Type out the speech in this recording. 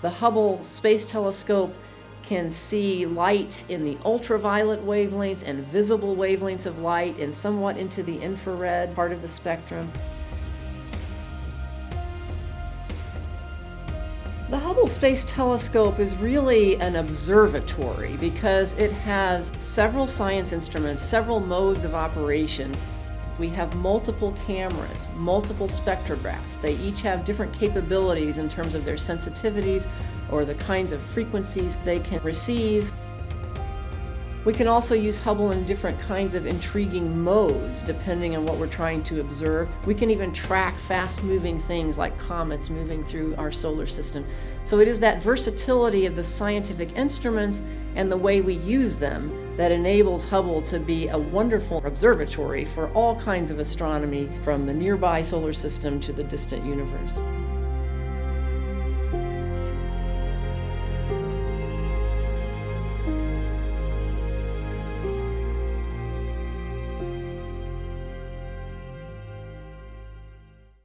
The Hubble Space Telescope can see light in the ultraviolet wavelengths and visible wavelengths of light and somewhat into the infrared part of the spectrum. The Hubble Space Telescope is really an observatory because it has several science instruments, several modes of operation. We have multiple cameras, multiple spectrographs. They each have different capabilities in terms of their sensitivities or the kinds of frequencies they can receive. We can also use Hubble in different kinds of intriguing modes depending on what we're trying to observe. We can even track fast-moving things like comets moving through our solar system. So it is that versatility of the scientific instruments and the way we use them that enables Hubble to be a wonderful observatory for all kinds of astronomy, from the nearby solar system to the distant universe.